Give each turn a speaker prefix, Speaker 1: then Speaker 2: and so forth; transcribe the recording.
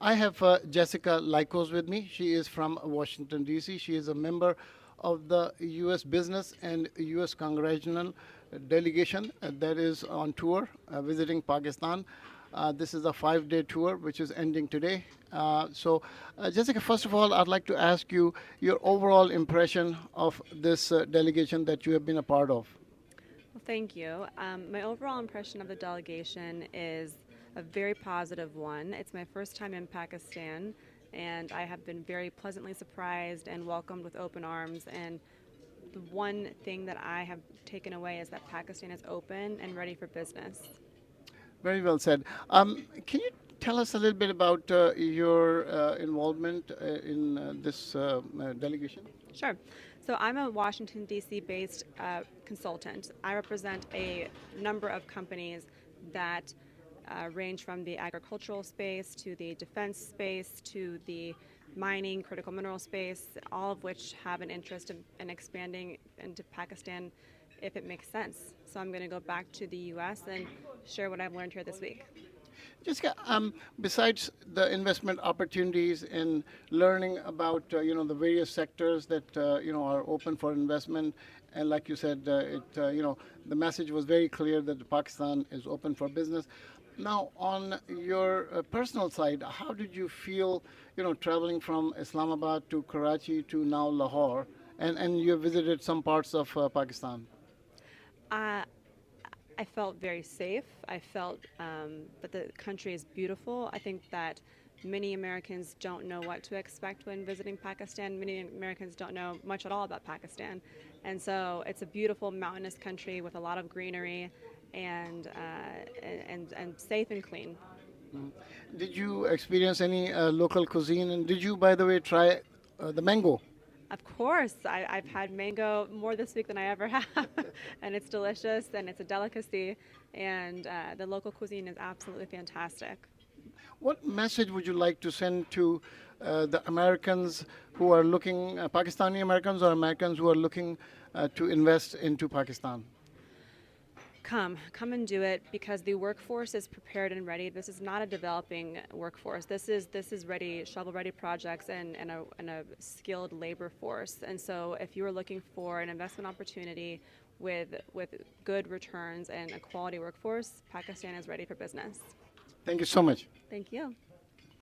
Speaker 1: I have Jessica Lycos with me. She is from Washington, D.C. She is a member of the U.S. Business and U.S. Congressional Delegation that is on tour visiting Pakistan. This is a 5-day tour which is ending today. Jessica, first of all, I'd like to ask you your overall impression of this delegation that you have been a part of.
Speaker 2: Well, thank you. My overall impression of the delegation is a very positive one. It's my first time in Pakistan, and I have been very pleasantly surprised and welcomed with open arms. And the one thing that I have taken away is that Pakistan is open and ready for business.
Speaker 1: Very well said. Can you tell us a little bit about your involvement in this delegation?
Speaker 2: Sure. So I'm a Washington, D.C. based consultant. I represent a number of companies that range from the agricultural space to the defense space to the mining, critical mineral space, all of which have an interest in expanding into Pakistan if it makes sense. So I'm going to go back to the U.S. and share what I've learned here this week.
Speaker 1: Jessica, besides the investment opportunities in learning about the various sectors that are open for investment, and like you said, the message was very clear that Pakistan is open for business. Now, on your personal side, how did you feel, traveling from Islamabad to Karachi to now Lahore, and you visited some parts of Pakistan?
Speaker 2: Uh, I felt very safe. I felt that the country is beautiful. I think that many Americans don't know what to expect when visiting Pakistan. Many Americans don't know much at all about Pakistan. And so it's a beautiful mountainous country with a lot of greenery and safe and clean.
Speaker 1: Mm. Did you experience any local cuisine? And did you, by the way, try the mango?
Speaker 2: Of course, I've had mango more this week than I ever have, and it's delicious and it's a delicacy, and the local cuisine is absolutely fantastic.
Speaker 1: What message would you like to send to the Americans who are looking, Pakistani Americans or Americans who are looking to invest into Pakistan?
Speaker 2: Come and do it because the workforce is prepared and ready. This is not a developing workforce. This is ready, shovel-ready projects and a skilled labor force. And so, if you are looking for an investment opportunity with good returns and a quality workforce, Pakistan is ready for business.
Speaker 1: Thank you so much.
Speaker 2: Thank you.